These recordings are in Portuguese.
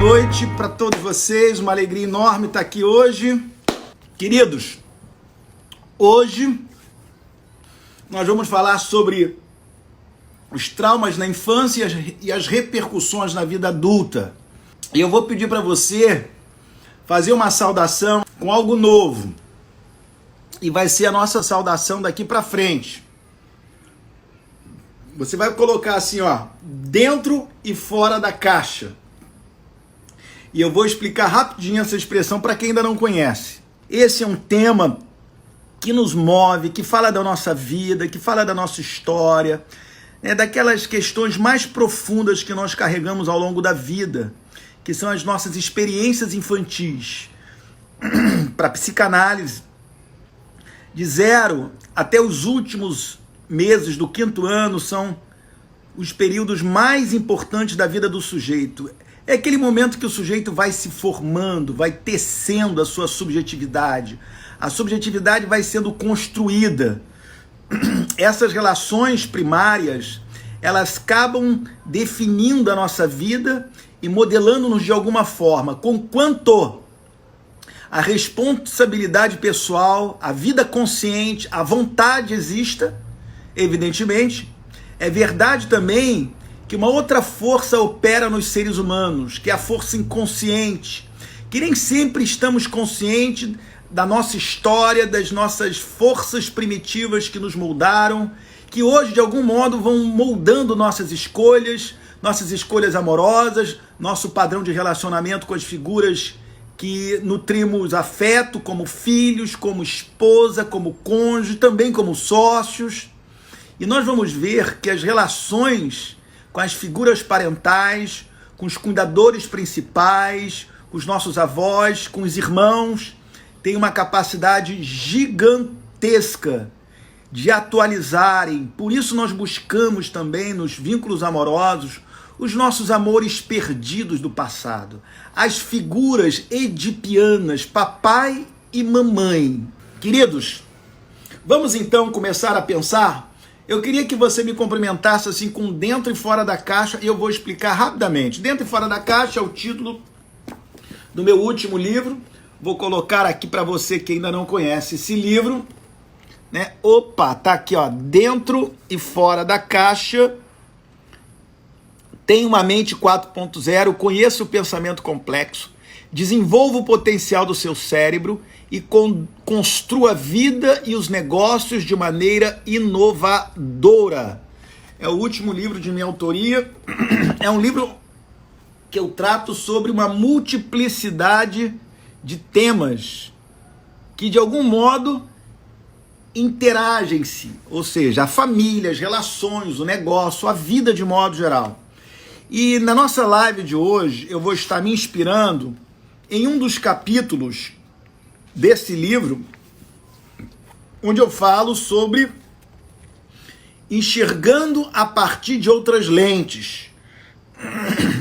noite para todos vocês, uma alegria enorme estar aqui hoje. Queridos, hoje nós vamos falar sobre os traumas na infância e as repercussões na vida adulta. E eu vou pedir para você fazer uma saudação com algo novo. E vai ser a nossa saudação daqui para frente. Você vai colocar assim, ó, dentro e fora da caixa. E eu vou explicar rapidinho essa expressão para quem ainda não conhece. Esse é um tema que nos move, que fala da nossa vida, que fala da nossa história, né, daquelas questões mais profundas que nós carregamos ao longo da vida, que são as nossas experiências infantis. Para a psicanálise, de 0 até os últimos meses do 5º ano são os períodos mais importantes da vida do sujeito. É aquele momento que o sujeito vai se formando, vai tecendo a sua subjetividade. A subjetividade vai sendo construída. Essas relações primárias, elas acabam definindo a nossa vida e modelando-nos de alguma forma, conquanto a responsabilidade pessoal, a vida consciente, a vontade exista, evidentemente. É verdade também que uma outra força opera nos seres humanos, que é a força inconsciente, que nem sempre estamos conscientes da nossa história, das nossas forças primitivas que nos moldaram, que hoje de algum modo vão moldando nossas escolhas amorosas, nosso padrão de relacionamento com as figuras que nutrimos afeto, como filhos, como esposa, como cônjuge, também como sócios. E nós vamos ver que as relações com as figuras parentais, com os cuidadores principais, com os nossos avós, com os irmãos, têm uma capacidade gigantesca de atualizarem. Por isso nós buscamos também nos vínculos amorosos os nossos amores perdidos do passado, as figuras edipianas, papai e mamãe. Queridos, vamos então começar a pensar. Eu queria que você me cumprimentasse assim com dentro e fora da caixa e eu vou explicar rapidamente. Dentro e fora da caixa é o título do meu último livro. Vou colocar aqui para você que ainda não conhece esse livro, né? Opa, tá aqui, ó, Dentro e Fora da Caixa. Tenha uma mente 4.0, conheça o pensamento complexo, desenvolva o potencial do seu cérebro e construa a vida e os negócios de maneira inovadora. É o último livro de minha autoria. É um livro que eu trato sobre uma multiplicidade de temas que de algum modo interagem-se, ou seja, a família, as relações, o negócio, a vida de modo geral. E na nossa live de hoje eu vou estar me inspirando em um dos capítulos desse livro, onde eu falo sobre enxergando a partir de outras lentes.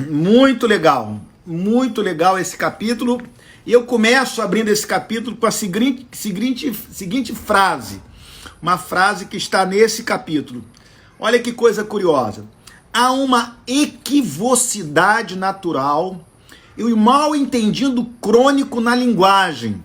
Muito legal esse capítulo. E eu começo abrindo esse capítulo com a seguinte frase, uma frase que está nesse capítulo. Olha que coisa curiosa. Há uma equivocidade natural e um mal entendido crônico na linguagem.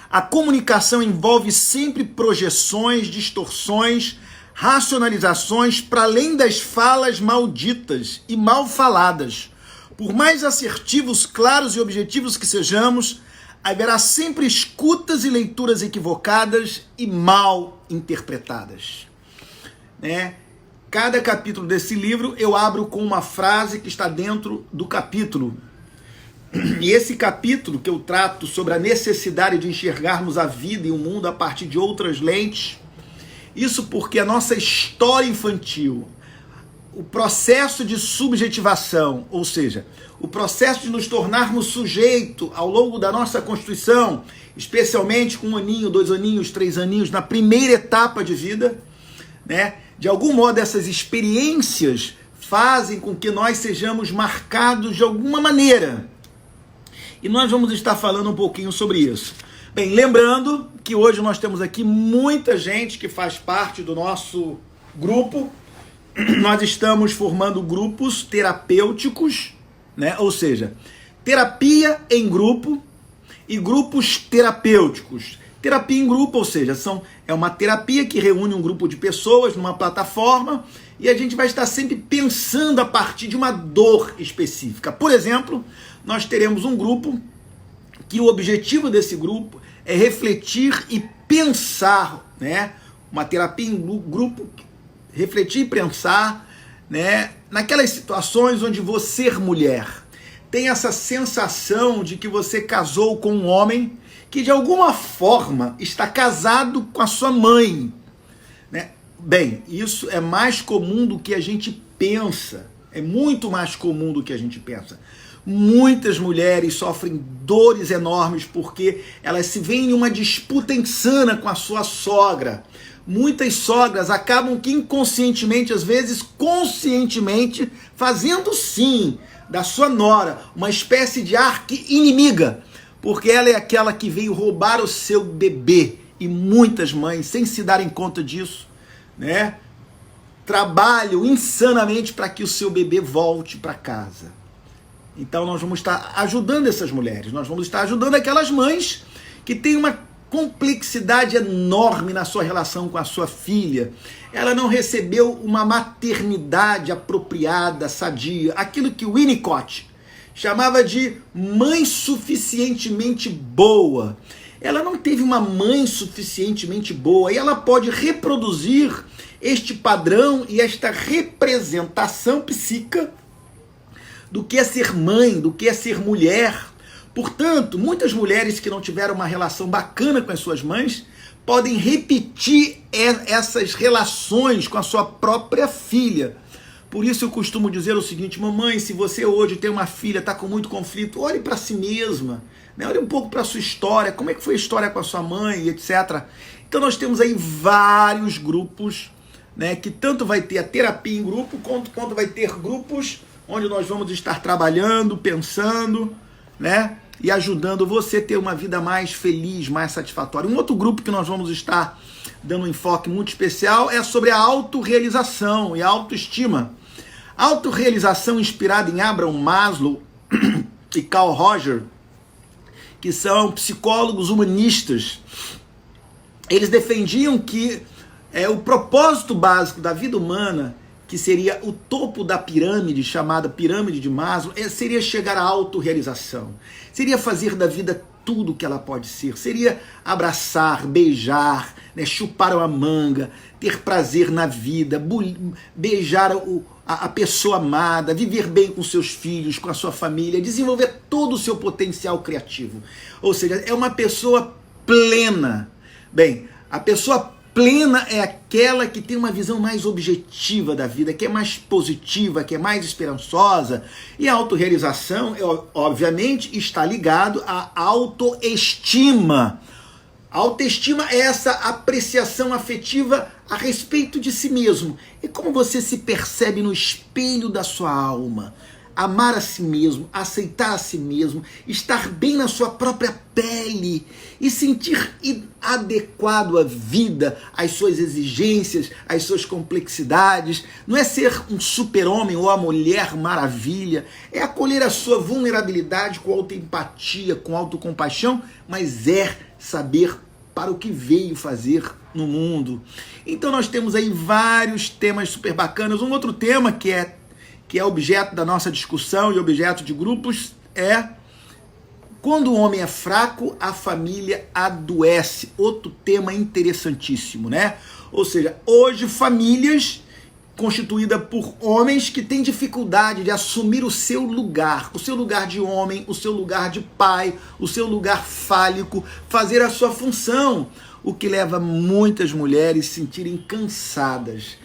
A comunicação envolve sempre projeções, distorções, racionalizações para além das falas malditas e mal faladas. Por mais assertivos, claros e objetivos que sejamos, haverá sempre escutas e leituras equivocadas e mal interpretadas, né? Cada capítulo desse livro eu abro com uma frase que está dentro do capítulo. E esse capítulo que eu trato sobre a necessidade de enxergarmos a vida e o mundo a partir de outras lentes, isso porque a nossa história infantil, o processo de subjetivação, ou seja, o processo de nos tornarmos sujeito ao longo da nossa constituição, especialmente com 1 aninho, 2 aninhos, 3 aninhos, na primeira etapa de vida, né? De algum modo essas experiências fazem com que nós sejamos marcados de alguma maneira. E nós vamos estar falando um pouquinho sobre isso. Bem, lembrando que hoje nós temos aqui muita gente que faz parte do nosso grupo. Nós estamos formando grupos terapêuticos né? Ou seja, terapia em grupo e grupos terapêuticos. Terapia em grupo, ou seja, é uma terapia que reúne um grupo de pessoas numa plataforma e a gente vai estar sempre pensando a partir de uma dor específica. Por exemplo, nós teremos um grupo que o objetivo desse grupo é refletir e pensar, né? Uma terapia em grupo, refletir e pensar, né? Naquelas situações onde você, mulher, tem essa sensação de que você casou com um homem que de alguma forma está casado com a sua mãe, né? Bem, isso é mais comum do que a gente pensa, é muito mais comum do que a gente pensa. Muitas mulheres sofrem dores enormes porque elas se veem em uma disputa insana com a sua sogra. Muitas sogras acabam que inconscientemente, às vezes conscientemente, fazendo sim da sua nora uma espécie de arqui-inimiga, porque ela é aquela que veio roubar o seu bebê. E muitas mães, sem se darem conta disso, né, trabalham insanamente para que o seu bebê volte para casa. Então nós vamos estar ajudando essas mulheres, nós vamos estar ajudando aquelas mães que têm uma complexidade enorme na sua relação com a sua filha. Ela não recebeu uma maternidade apropriada, sadia, aquilo que Winnicott chamava de mãe suficientemente boa. Ela não teve uma mãe suficientemente boa e ela pode reproduzir este padrão e esta representação psíquica do que é ser mãe, do que é ser mulher. Portanto, muitas mulheres que não tiveram uma relação bacana com as suas mães podem repetir essas relações com a sua própria filha. Por isso eu costumo dizer o seguinte: mamãe, se você hoje tem uma filha, está com muito conflito, olhe para si mesma, né? Olhe um pouco para a sua história, como é que foi a história com a sua mãe, etc. Então nós temos aí vários grupos, né, que tanto vai ter a terapia em grupo, quanto vai ter grupos onde nós vamos estar trabalhando, pensando, né, e ajudando você a ter uma vida mais feliz, mais satisfatória. Um outro grupo que nós vamos estar dando um enfoque muito especial é sobre a autorrealização e a autoestima. A autorrealização inspirada em Abraham Maslow e Carl Rogers, que são psicólogos humanistas. Eles defendiam que o propósito básico da vida humana, que seria o topo da pirâmide, chamada pirâmide de Maslow, seria chegar à autorrealização. Seria fazer da vida tudo que ela pode ser. Seria abraçar, beijar, né, chupar uma manga, ter prazer na vida, beijar a pessoa amada, viver bem com seus filhos, com a sua família, desenvolver todo o seu potencial criativo. Ou seja, é uma pessoa plena. Bem, a pessoa plena é aquela que tem uma visão mais objetiva da vida, que é mais positiva, que é mais esperançosa. E a autorrealização, obviamente, está ligado à autoestima. A autoestima é essa apreciação afetiva a respeito de si mesmo. É como você se percebe no espelho da sua alma. Amar a si mesmo, aceitar a si mesmo, estar bem na sua própria pele e sentir adequado à vida, às suas exigências, às suas complexidades. Não é ser um super-homem ou a mulher maravilha, é acolher a sua vulnerabilidade com autoempatia, com autocompaixão, mas é saber para o que veio fazer no mundo. Então nós temos aí vários temas super bacanas. Um outro tema que é objeto da nossa discussão e objeto de grupos é: quando o homem é fraco, a família adoece. Outro tema interessantíssimo, né? Ou seja, hoje famílias constituídas por homens que têm dificuldade de assumir o seu lugar de homem, o seu lugar de pai, o seu lugar fálico, fazer a sua função, o que leva muitas mulheres a se sentirem cansadas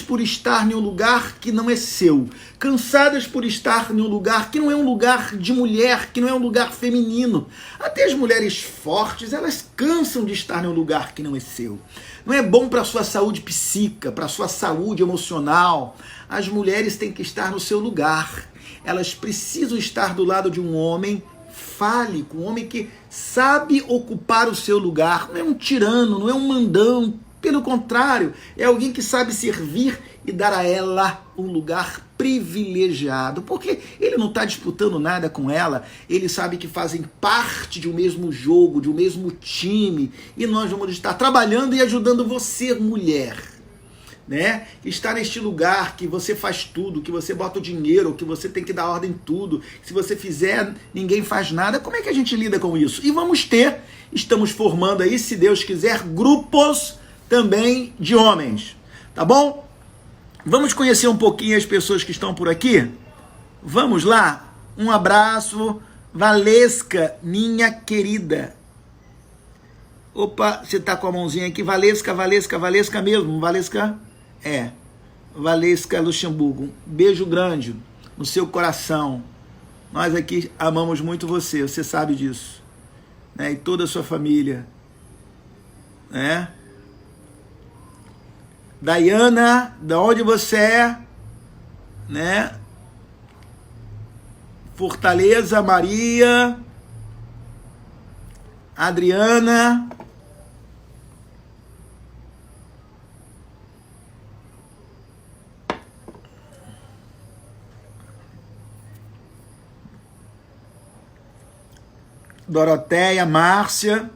por estar em um lugar que não é seu, cansadas por estar em um lugar que não é um lugar de mulher, que não é um lugar feminino. Até as mulheres fortes, elas cansam de estar em um lugar que não é seu. Não é bom para a sua saúde psíquica, para a sua saúde emocional. As mulheres têm que estar no seu lugar. Elas precisam estar do lado de um homem fálico, um homem que sabe ocupar o seu lugar. Não é um tirano, não é um mandão, Pelo contrário, é alguém que sabe servir e dar a ela um lugar privilegiado, porque ele não está disputando nada com ela, ele sabe que fazem parte de um mesmo jogo, de um mesmo time, e nós vamos estar trabalhando e ajudando você, mulher, né? Estar neste lugar que você faz tudo, que você bota o dinheiro, que você tem que dar ordem em tudo, se você fizer, ninguém faz nada. Como é que a gente lida com isso? E estamos formando aí, se Deus quiser, grupos também de homens, tá bom? Vamos conhecer um pouquinho as pessoas que estão por aqui? Vamos lá? Um abraço, Valesca, minha querida. Opa, você tá com a mãozinha aqui, Valesca mesmo, Valesca? É, Valesca Luxemburgo. Um beijo grande no seu coração. Nós aqui amamos muito você sabe disso, né? E toda a sua família, né? Dayana, da onde você é, né? Fortaleza, Maria, Adriana, Doroteia, Márcia,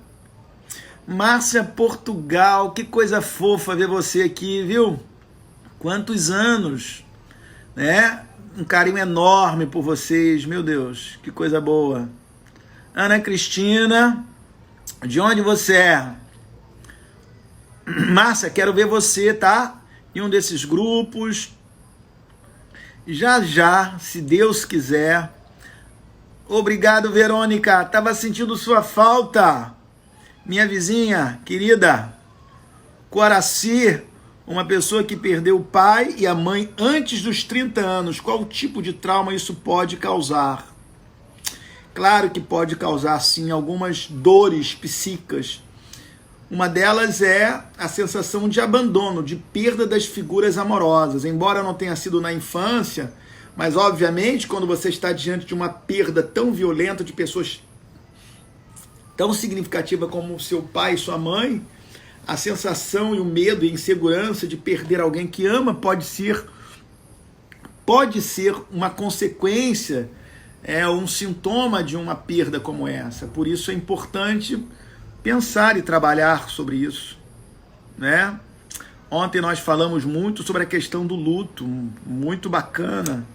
Portugal, que coisa fofa ver você aqui, viu? Quantos anos, né? Um carinho enorme por vocês, meu Deus, que coisa boa. Ana Cristina, de onde você é? Márcia, quero ver você, tá? Em um desses grupos. Já, se Deus quiser. Obrigado, Verônica, tava sentindo sua falta. Minha vizinha querida, Coraci, uma pessoa que perdeu o pai e a mãe antes dos 30 anos. Qual tipo de trauma isso pode causar? Claro que pode causar, sim, algumas dores psíquicas. Uma delas é a sensação de abandono, de perda das figuras amorosas. Embora não tenha sido na infância, mas, obviamente, quando você está diante de uma perda tão violenta de pessoas tão significativa como seu pai e sua mãe, a sensação e o medo e a insegurança de perder alguém que ama pode ser uma consequência, um sintoma de uma perda como essa. Por isso é importante pensar e trabalhar sobre isso, né? Ontem nós falamos muito sobre a questão do luto, muito bacana.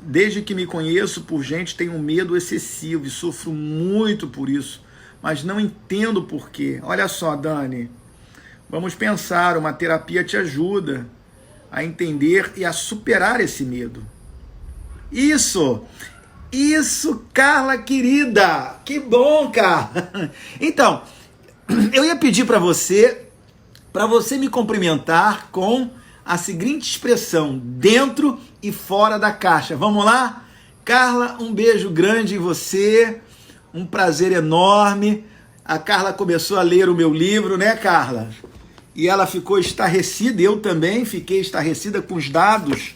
Desde que me conheço por gente, tenho um medo excessivo e sofro muito por isso, mas não entendo por quê. Olha só, Dani, vamos pensar, uma terapia te ajuda a entender e a superar esse medo. Isso, Carla querida, que bom, Carla. Então, eu ia pedir para você me cumprimentar com a seguinte expressão: dentro e fora da caixa. Vamos lá? Carla, um beijo grande em você, um prazer enorme. A Carla começou a ler o meu livro, né, Carla? E ela ficou estarrecida, eu também fiquei estarrecida com os dados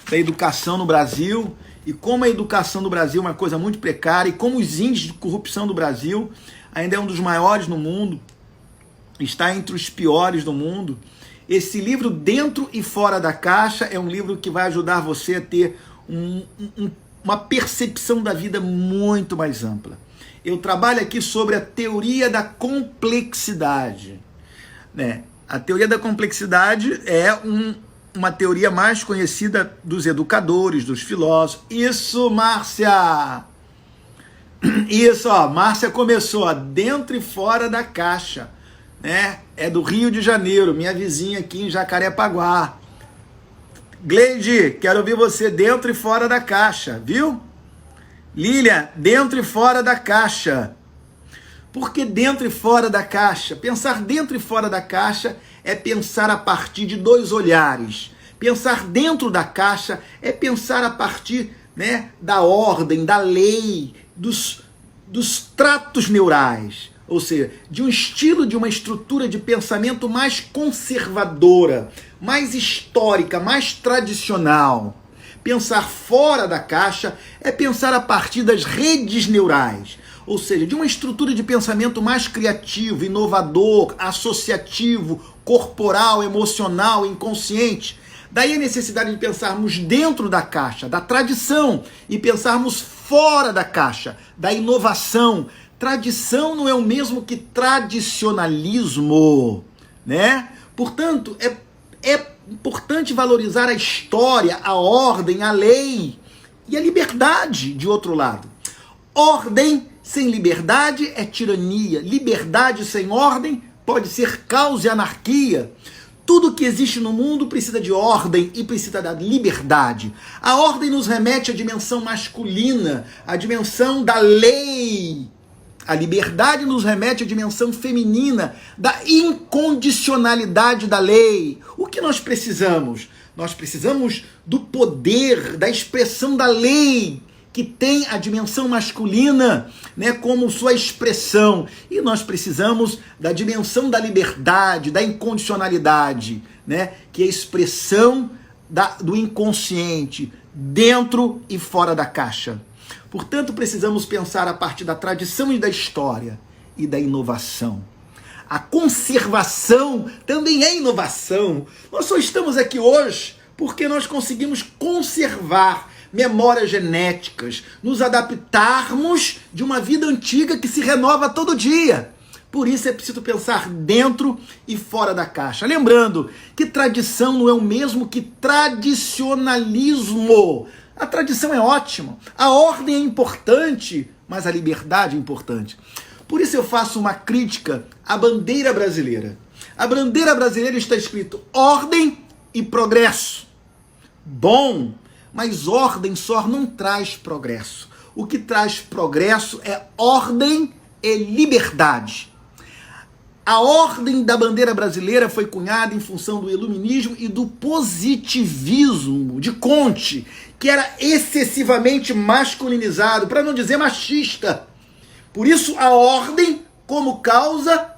da educação no Brasil, e como a educação do Brasil é uma coisa muito precária, e como os índices de corrupção do Brasil ainda é um dos maiores no mundo, está entre os piores do mundo. Esse livro, Dentro e Fora da Caixa, é um livro que vai ajudar você a ter uma percepção da vida muito mais ampla. Eu trabalho aqui sobre a teoria da complexidade, né? A teoria da complexidade é uma teoria mais conhecida dos educadores, dos filósofos. Isso, Márcia! Isso, ó, Márcia começou, ó, Dentro e Fora da Caixa. É do Rio de Janeiro, minha vizinha aqui em Jacarepaguá. Gleide, quero ouvir você, dentro e fora da caixa, viu? Lilian, dentro e fora da caixa. Por que dentro e fora da caixa? Pensar dentro e fora da caixa é pensar a partir de dois olhares. Pensar dentro da caixa é pensar a partir, né, da ordem, da lei, dos tratos neurais. Ou seja, de um estilo, de uma estrutura de pensamento mais conservadora, mais histórica, mais tradicional. Pensar fora da caixa é pensar a partir das redes neurais, ou seja, de uma estrutura de pensamento mais criativo, inovador, associativo, corporal, emocional, inconsciente. Daí a necessidade de pensarmos dentro da caixa, da tradição, e pensarmos fora da caixa, da inovação. Tradição não é o mesmo que tradicionalismo, né? Portanto, é importante valorizar a história, a ordem, a lei e a liberdade, de outro lado. Ordem sem liberdade é tirania. Liberdade sem ordem pode ser caos e anarquia. Tudo que existe no mundo precisa de ordem e precisa da liberdade. A ordem nos remete à dimensão masculina, à dimensão da lei. A liberdade nos remete à dimensão feminina, da incondicionalidade da lei. O que nós precisamos? Nós precisamos do poder, da expressão da lei, que tem a dimensão masculina, né, como sua expressão. E nós precisamos da dimensão da liberdade, da incondicionalidade, né, que é a expressão do inconsciente, dentro e fora da caixa. Portanto, precisamos pensar a partir da tradição e da história e da inovação. A conservação também é inovação. Nós só estamos aqui hoje porque nós conseguimos conservar memórias genéticas, nos adaptarmos de uma vida antiga que se renova todo dia. Por isso é preciso pensar dentro e fora da caixa. Lembrando que tradição não é o mesmo que tradicionalismo. A tradição é ótima, a ordem é importante, mas a liberdade é importante. Por isso eu faço uma crítica à bandeira brasileira. A bandeira brasileira está escrito ordem e progresso. Bom, mas ordem só não traz progresso. O que traz progresso é ordem e liberdade. A ordem da bandeira brasileira foi cunhada em função do iluminismo e do positivismo de Comte, que era excessivamente masculinizado, para não dizer machista. Por isso a ordem como causa,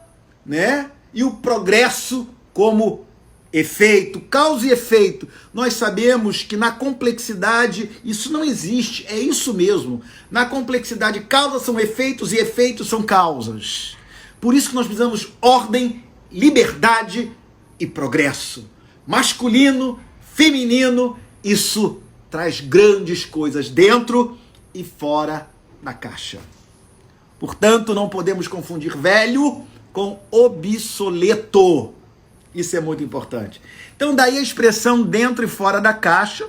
né, e o progresso como efeito, causa e efeito. Nós sabemos que na complexidade isso não existe, é isso mesmo. Na complexidade, causas são efeitos e efeitos são causas. Por isso que nós precisamos ordem, liberdade e progresso. Masculino, feminino, isso traz grandes coisas dentro e fora da caixa. Portanto, não podemos confundir velho com obsoleto. Isso é muito importante. Então, daí a expressão dentro e fora da caixa,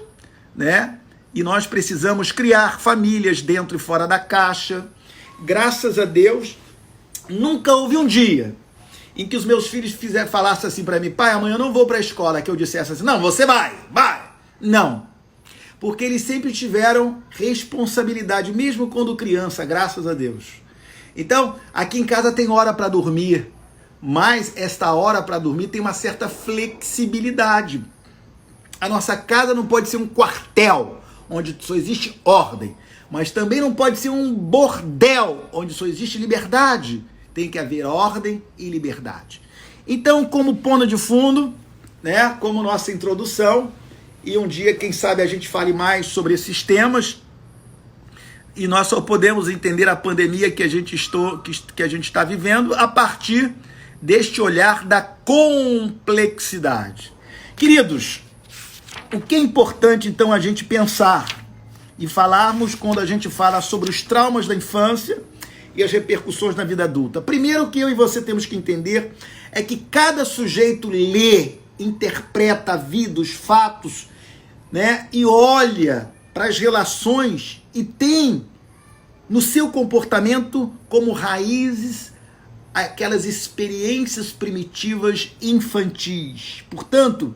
né? E nós precisamos criar famílias dentro e fora da caixa. Graças a Deus, nunca houve um dia em que os meus filhos falassem assim para mim: pai, amanhã eu não vou para a escola, que eu dissesse assim: não, você vai. Não. Porque eles sempre tiveram responsabilidade, mesmo quando criança, graças a Deus. Então, aqui em casa tem hora para dormir, mas esta hora para dormir tem uma certa flexibilidade. A nossa casa não pode ser um quartel, onde só existe ordem, mas também não pode ser um bordel, onde só existe liberdade. Tem que haver ordem e liberdade. Então, como pano de fundo, né, como nossa introdução, e um dia, quem sabe, a gente fale mais sobre esses temas, e nós só podemos entender a pandemia que a gente está vivendo a partir deste olhar da complexidade. Queridos, o que é importante então a gente pensar e falarmos quando a gente fala sobre os traumas da infância e as repercussões na vida adulta? Primeiro, o que eu e você temos que entender é que cada sujeito lê, interpreta a vida, os fatos, né, e olha para as relações e tem no seu comportamento como raízes aquelas experiências primitivas infantis. Portanto,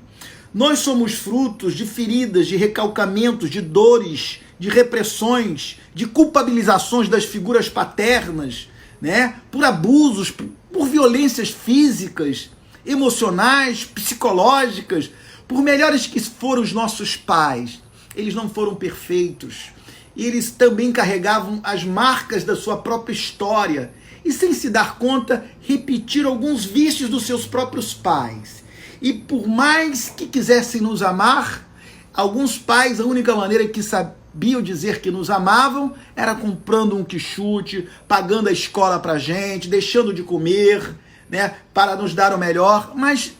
nós somos frutos de feridas, de recalcamentos, de dores, de repressões, de culpabilizações das figuras paternas, né, por abusos, por violências físicas, emocionais, psicológicas. Por melhores que foram os nossos pais, eles não foram perfeitos. E eles também carregavam as marcas da sua própria história. E sem se dar conta, repetiram alguns vícios dos seus próprios pais. E por mais que quisessem nos amar, alguns pais, a única maneira que sabiam dizer que nos amavam era comprando um quichute, pagando a escola pra gente, deixando de comer, né, para nos dar o melhor. Mas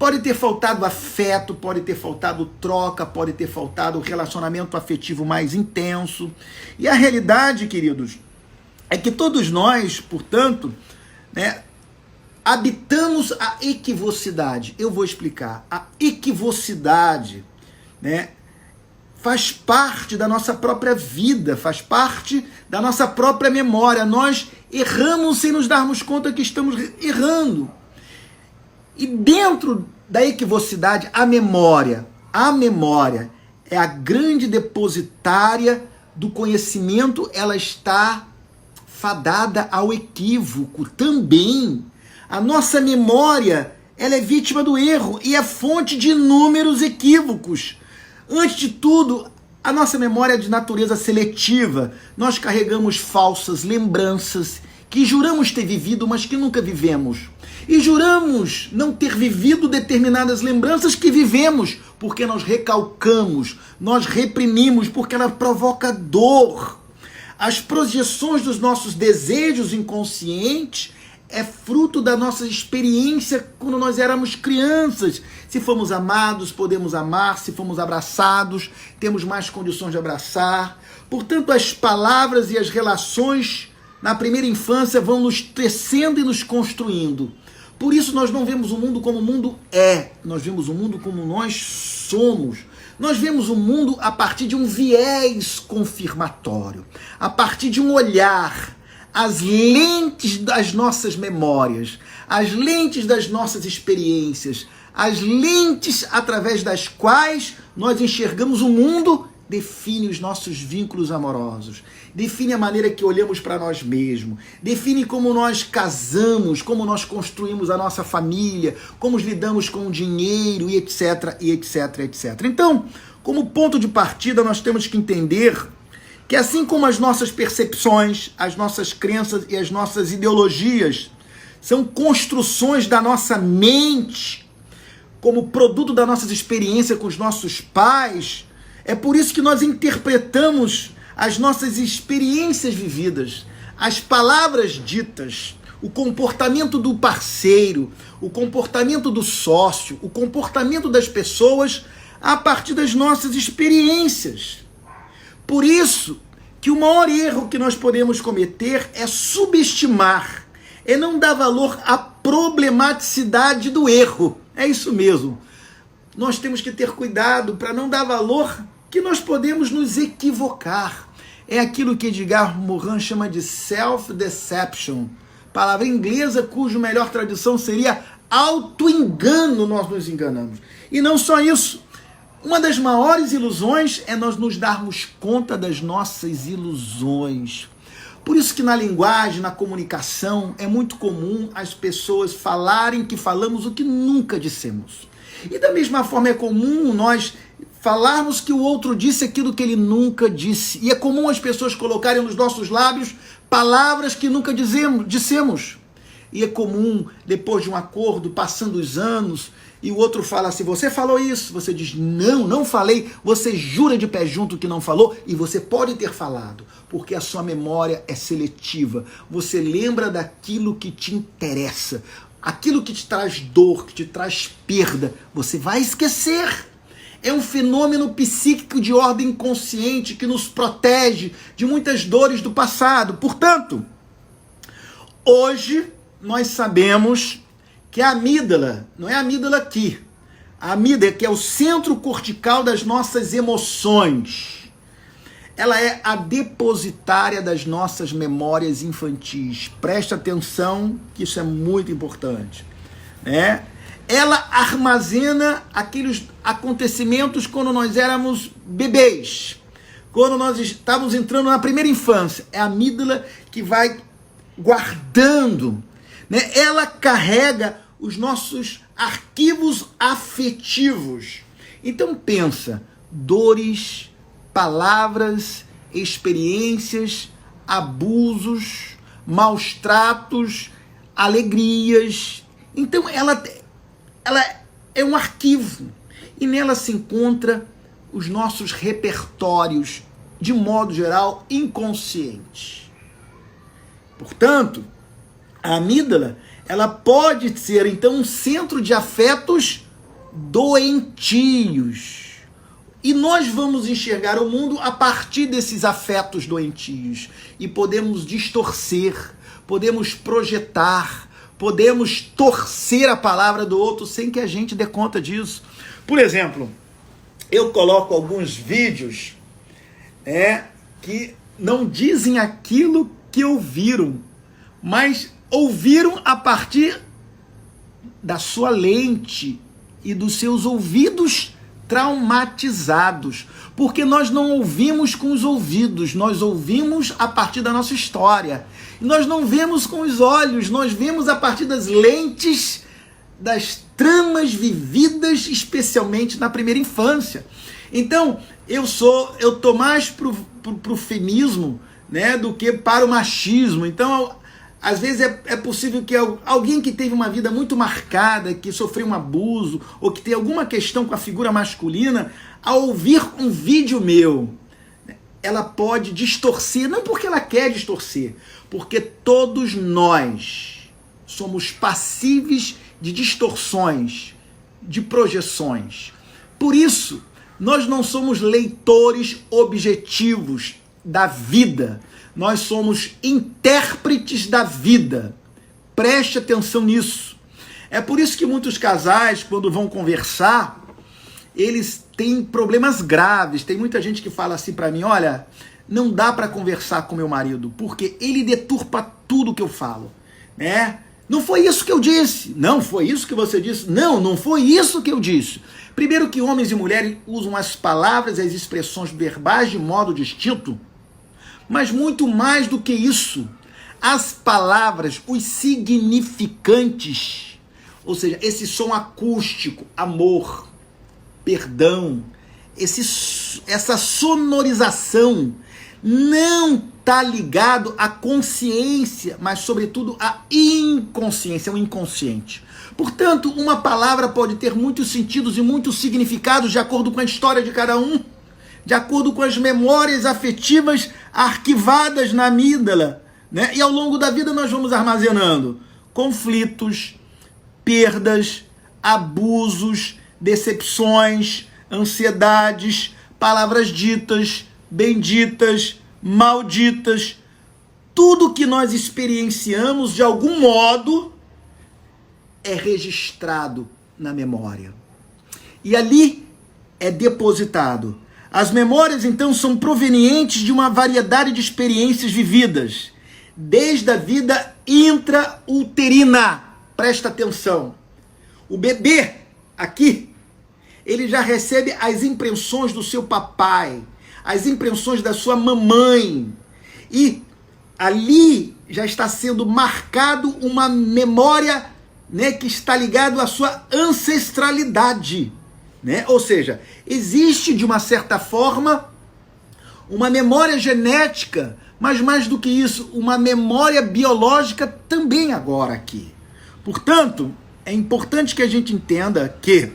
Pode ter faltado afeto, pode ter faltado troca, pode ter faltado relacionamento afetivo mais intenso. E a realidade, queridos, é que todos nós, portanto, né, habitamos a equivocidade. Eu vou explicar. A equivocidade, né, faz parte da nossa própria vida, faz parte da nossa própria memória. Nós erramos sem nos darmos conta que estamos errando. E dentro da equivocidade, a memória é a grande depositária do conhecimento, ela está fadada ao equívoco também. A nossa memória, ela é vítima do erro e é fonte de inúmeros equívocos. Antes de tudo, a nossa memória é de natureza seletiva. Nós carregamos falsas lembranças que juramos ter vivido, mas que nunca vivemos. E juramos não ter vivido determinadas lembranças que vivemos, porque nós recalcamos, nós reprimimos, porque ela provoca dor. As projeções dos nossos desejos inconscientes é fruto da nossa experiência quando nós éramos crianças. Se fomos amados, podemos amar. Se fomos abraçados, temos mais condições de abraçar. Portanto, as palavras e as relações na primeira infância vão nos tecendo e nos construindo. Por isso nós não vemos o mundo como o mundo é. Nós vemos o mundo como nós somos. Nós vemos o mundo a partir de um viés confirmatório, a partir de um olhar, as lentes das nossas memórias, as lentes das nossas experiências, as lentes através das quais nós enxergamos o mundo, define os nossos vínculos amorosos, define a maneira que olhamos para nós mesmos, define como nós casamos, como nós construímos a nossa família, como lidamos com o dinheiro e etc, e etc, etc. Então, como ponto de partida, nós temos que entender que assim como as nossas percepções, as nossas crenças e as nossas ideologias são construções da nossa mente, como produto das nossas experiências com os nossos pais, é por isso que nós interpretamos as nossas experiências vividas, as palavras ditas, o comportamento do parceiro, o comportamento do sócio, o comportamento das pessoas a partir das nossas experiências. Por isso que o maior erro que nós podemos cometer é subestimar, é não dar valor à problematicidade do erro. É isso mesmo. Nós temos que ter cuidado para não dar valor que nós podemos nos equivocar. É aquilo que Edgar Morin chama de self-deception, palavra inglesa cuja melhor tradução seria auto-engano, nós nos enganamos. E não só isso, uma das maiores ilusões é nós nos darmos conta das nossas ilusões. Por isso que na linguagem, na comunicação, é muito comum as pessoas falarem que falamos o que nunca dissemos. E da mesma forma é comum nós falarmos que o outro disse aquilo que ele nunca disse. E é comum as pessoas colocarem nos nossos lábios palavras que nunca dissemos. E é comum, depois de um acordo, passando os anos, e o outro fala assim, você falou isso, você diz, não falei, você jura de pé junto que não falou, e você pode ter falado, porque a sua memória é seletiva, você lembra daquilo que te interessa, aquilo que te traz dor, que te traz perda, você vai esquecer. É um fenômeno psíquico de ordem consciente que nos protege de muitas dores do passado. Portanto, hoje nós sabemos que a amígdala, não é a amígdala aqui, a amígdala que é o centro cortical das nossas emoções, ela é a depositária das nossas memórias infantis. Presta atenção que isso é muito importante, né? Ela armazena aqueles acontecimentos quando nós éramos bebês, quando nós estávamos entrando na primeira infância. É a amígdala que vai guardando, né? Ela carrega os nossos arquivos afetivos. Então pensa, dores, palavras, experiências, abusos, maus tratos, alegrias. Então ela é um arquivo e nela se encontra os nossos repertórios, de modo geral, inconscientes. Portanto, a amígdala, ela pode ser, então, um centro de afetos doentios. E nós vamos enxergar o mundo a partir desses afetos doentios. E podemos distorcer, podemos projetar, podemos torcer a palavra do outro sem que a gente dê conta disso. Por exemplo, eu coloco alguns vídeos que não dizem aquilo que ouviram, mas ouviram a partir da sua lente e dos seus ouvidos traumatizados, porque nós não ouvimos com os ouvidos, nós ouvimos a partir da nossa história. E nós não vemos com os olhos, nós vemos a partir das lentes das tramas vividas, especialmente na primeira infância. Então, eu tô mais pro feminismo, né, do que para o machismo. Então, às vezes é possível que alguém que teve uma vida muito marcada, que sofreu um abuso, ou que tem alguma questão com a figura masculina, ao ouvir um vídeo meu, ela pode distorcer, não porque ela quer distorcer, porque todos nós somos passíveis de distorções, de projeções. Por isso, nós não somos leitores objetivos da vida. Nós somos intérpretes da vida. Preste atenção nisso. É por isso que muitos casais, quando vão conversar, eles têm problemas graves. Tem muita gente que fala assim para mim, olha, não dá para conversar com meu marido, porque ele deturpa tudo que eu falo, né? Não foi isso que eu disse. Não foi isso que você disse. Não, não foi isso que eu disse. Primeiro que homens e mulheres usam as palavras e as expressões verbais de modo distinto, mas muito mais do que isso, as palavras, os significantes, ou seja, esse som acústico, amor, perdão, essa sonorização não está ligado à consciência, mas sobretudo à inconsciência, o inconsciente. Portanto, uma palavra pode ter muitos sentidos e muitos significados de acordo com a história de cada um, de acordo com as memórias afetivas arquivadas na amígdala, né? E ao longo da vida nós vamos armazenando conflitos, perdas, abusos, decepções, ansiedades, palavras ditas, benditas, malditas. Tudo que nós experienciamos de algum modo é registrado na memória. E ali é depositado. As memórias, então, são provenientes de uma variedade de experiências vividas, desde a vida intrauterina. Presta atenção. O bebê, aqui, ele já recebe as impressões do seu papai, as impressões da sua mamãe. E ali já está sendo marcado uma memória, né, que está ligado à sua ancestralidade. Né? Ou seja, existe de uma certa forma uma memória genética, mas mais do que isso, uma memória biológica também agora aqui. Portanto, é importante que a gente entenda que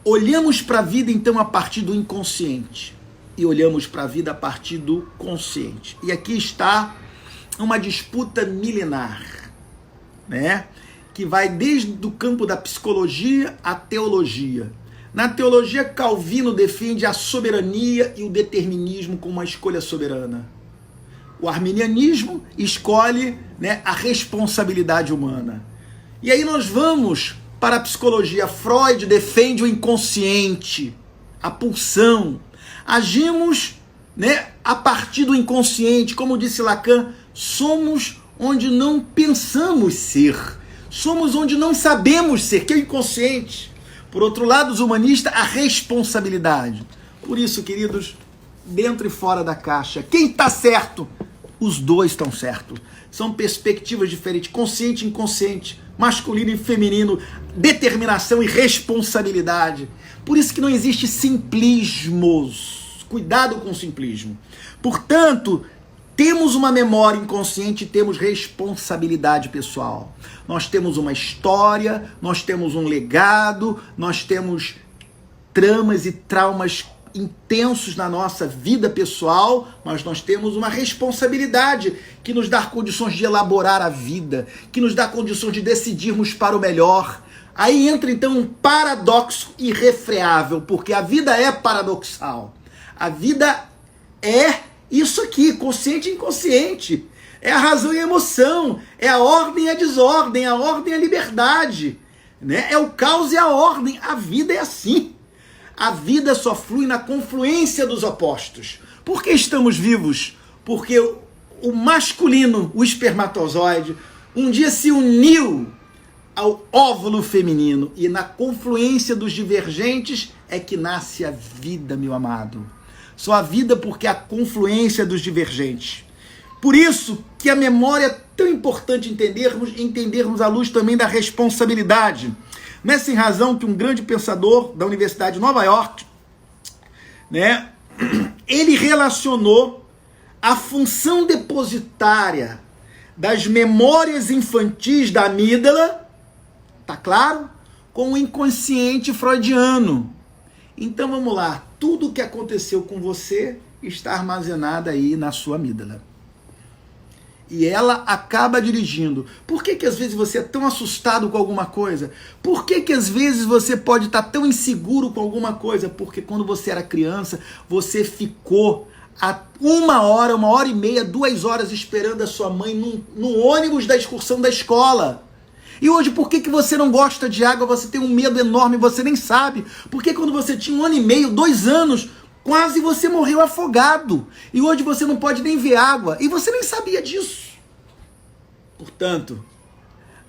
olhamos para a vida então a partir do inconsciente e olhamos para a vida a partir do consciente. E aqui está uma disputa milenar, né? Que vai desde o campo da psicologia à teologia. Na teologia, Calvino defende a soberania e o determinismo como uma escolha soberana. O arminianismo escolhe, né, a responsabilidade humana. E aí nós vamos para a psicologia. Freud defende o inconsciente, a pulsão. Agimos, né, a partir do inconsciente. Como disse Lacan, somos onde não pensamos ser. Somos onde não sabemos ser, que é o inconsciente. Por outro lado, os humanistas, a responsabilidade. Por isso, queridos, dentro e fora da caixa, quem está certo? Os dois estão certos. São perspectivas diferentes, consciente e inconsciente, masculino e feminino, determinação e responsabilidade. Por isso que não existe simplismos. Cuidado com o simplismo. Portanto, temos uma memória inconsciente e temos responsabilidade pessoal. Nós temos uma história, nós temos um legado, nós temos tramas e traumas intensos na nossa vida pessoal, mas nós temos uma responsabilidade que nos dá condições de elaborar a vida, que nos dá condições de decidirmos para o melhor. Aí entra então um paradoxo irrefreável, porque a vida é paradoxal. A vida é isso aqui, consciente e inconsciente. É a razão e a emoção, é a ordem e a desordem, a ordem e a liberdade, né? É o caos e a ordem. A vida é assim. A vida só flui na confluência dos opostos. Por que estamos vivos? Porque o masculino, o espermatozoide, um dia se uniu ao óvulo feminino, e na confluência dos divergentes é que nasce a vida, meu amado. Só a vida porque é a confluência dos divergentes. Por isso que a memória é tão importante entendermos à luz também da responsabilidade. Não é sem razão que um grande pensador da Universidade de Nova York, né, ele relacionou a função depositária das memórias infantis da amígdala, tá claro? Com o inconsciente freudiano. Então vamos lá, tudo o que aconteceu com você está armazenado aí na sua amígdala. E ela acaba dirigindo. Por que que às vezes você é tão assustado com alguma coisa? Por que que às vezes você pode estar tão inseguro com alguma coisa? Porque quando você era criança, você ficou a 1 hora e meia, 2 horas esperando a sua mãe no ônibus da excursão da escola. E hoje, por que que você não gosta de água? Você tem um medo enorme, você nem sabe. Porque quando você tinha 1 ano e meio, 2 anos, quase você morreu afogado. E hoje você não pode nem ver água. E você nem sabia disso. Portanto,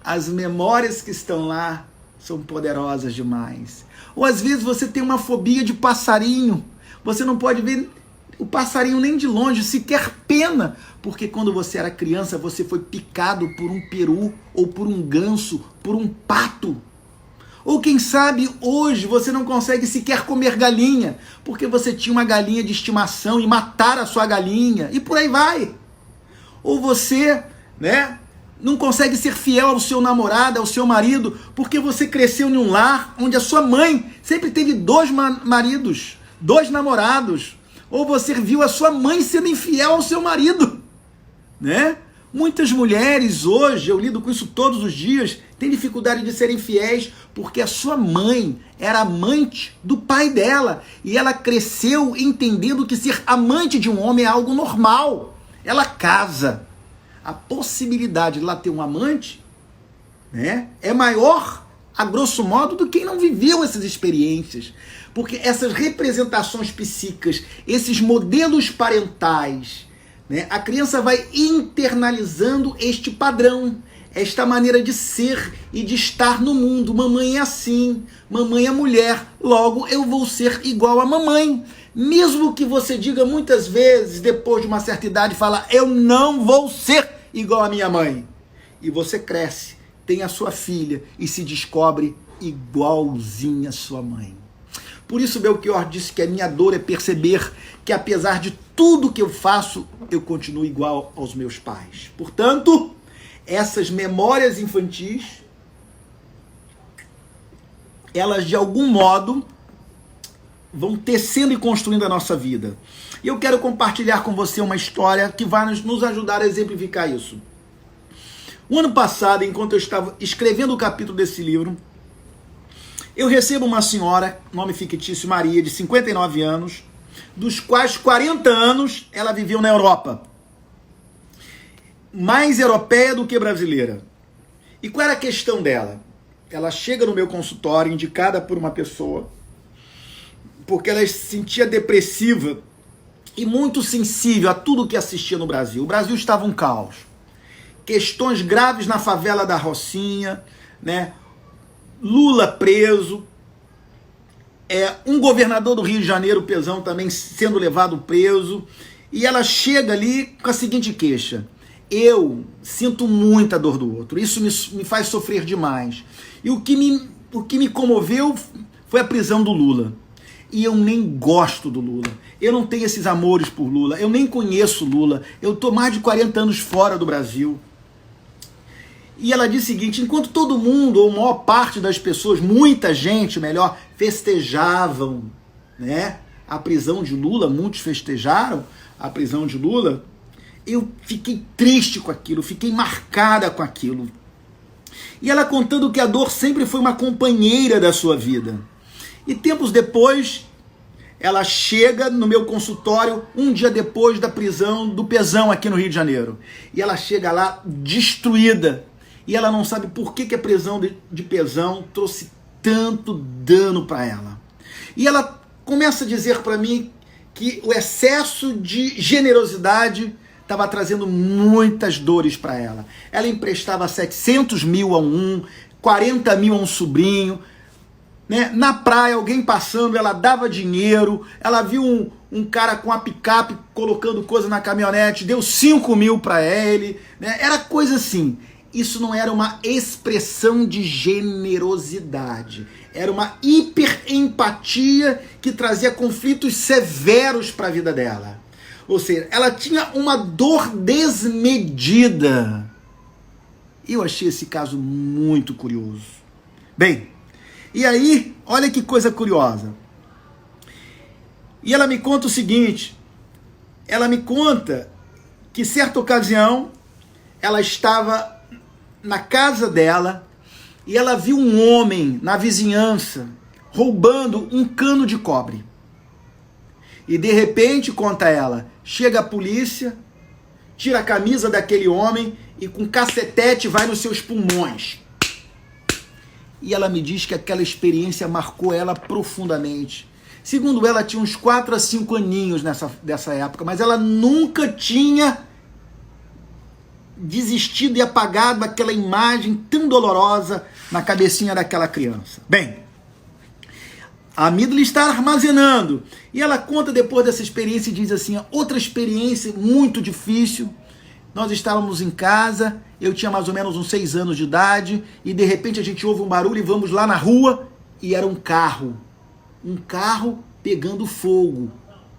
as memórias que estão lá são poderosas demais. Ou às vezes você tem uma fobia de passarinho. Você não pode ver o passarinho nem de longe, sequer pena. Porque quando você era criança, você foi picado por um peru, ou por um ganso, por um pato. Ou quem sabe hoje você não consegue sequer comer galinha, porque você tinha uma galinha de estimação e mataram a sua galinha, e por aí vai. Ou você, né, não consegue ser fiel ao seu namorado, ao seu marido, porque você cresceu em um lar onde a sua mãe sempre teve 2 maridos, 2 namorados. Ou você viu a sua mãe sendo infiel ao seu marido, né? Muitas mulheres hoje, eu lido com isso todos os dias, têm dificuldade de serem fiéis porque a sua mãe era amante do pai dela e ela cresceu entendendo que ser amante de um homem é algo normal. Ela casa. A possibilidade de ela ter um amante, né, é maior, a grosso modo, do que quem não viveu essas experiências. Porque essas representações psíquicas, esses modelos parentais, né, a criança vai internalizando este padrão, esta maneira de ser e de estar no mundo. Mamãe é assim, mamãe é mulher, logo eu vou ser igual a mamãe. Mesmo que você diga muitas vezes, depois de uma certa idade, fala, eu não vou ser igual a minha mãe. E você cresce, tem a sua filha e se descobre igualzinha a sua mãe. Por isso Belchior disse que a minha dor é perceber que apesar de tudo que eu faço, eu continuo igual aos meus pais. Portanto, essas memórias infantis, elas de algum modo vão tecendo e construindo a nossa vida. E eu quero compartilhar com você uma história que vai nos ajudar a exemplificar isso. O ano passado, enquanto eu estava escrevendo o capítulo desse livro, eu recebo uma senhora, nome fictício Maria, de 59 anos, dos quais 40 anos ela viveu na Europa. Mais europeia do que brasileira. E qual era a questão dela? Ela chega no meu consultório, indicada por uma pessoa, porque ela se sentia depressiva e muito sensível a tudo que assistia no Brasil. O Brasil estava um caos. Questões graves na favela da Rocinha, né? Lula preso, um governador do Rio de Janeiro, Pezão, também sendo levado preso, e ela chega ali com a seguinte queixa: eu sinto muita dor do outro, isso me faz sofrer demais, e o que me comoveu foi a prisão do Lula, e eu nem gosto do Lula, eu não tenho esses amores por Lula, eu nem conheço Lula, eu estou mais de 40 anos fora do Brasil. E ela diz o seguinte: enquanto todo mundo, ou a maior parte das pessoas, muita gente, melhor, festejavam, né, a prisão de Lula, muitos festejaram a prisão de Lula, eu fiquei triste com aquilo, fiquei marcada com aquilo. E ela contando que a dor sempre foi uma companheira da sua vida. E tempos depois, ela chega no meu consultório, um dia depois da prisão do Pezão aqui no Rio de Janeiro. E ela chega lá destruída. E ela não sabe por que a prisão de Pezão trouxe tanto dano para ela. E ela começa a dizer para mim que o excesso de generosidade estava trazendo muitas dores para ela. Ela emprestava 700 mil a um, 40 mil a um sobrinho, né? Na praia, alguém passando, ela dava dinheiro, ela viu um cara com a picape colocando coisa na caminhonete, deu 5 mil para ele, né? Era coisa assim. Isso não era uma expressão de generosidade, era uma hiperempatia que trazia conflitos severos para a vida dela. Ou seja, ela tinha uma dor desmedida. Eu achei esse caso muito curioso. Bem, e aí, olha que coisa curiosa. E ela me conta o seguinte, ela me conta que certa ocasião, ela estava na casa dela e ela viu um homem na vizinhança roubando um cano de cobre. E de repente, conta ela, chega a polícia, tira a camisa daquele homem e com cacetete vai nos seus pulmões. E ela me diz que aquela experiência marcou ela profundamente. Segundo ela, tinha uns 4 a 5 aninhos dessa época, mas ela nunca tinha desistido e apagado aquela imagem tão dolorosa na cabecinha daquela criança. Bem, a amígdala está armazenando. E ela conta depois dessa experiência e diz assim, outra experiência muito difícil. Nós estávamos em casa, eu tinha mais ou menos uns 6 anos de idade, e de repente a gente ouve um barulho e vamos lá na rua, e era um carro pegando fogo,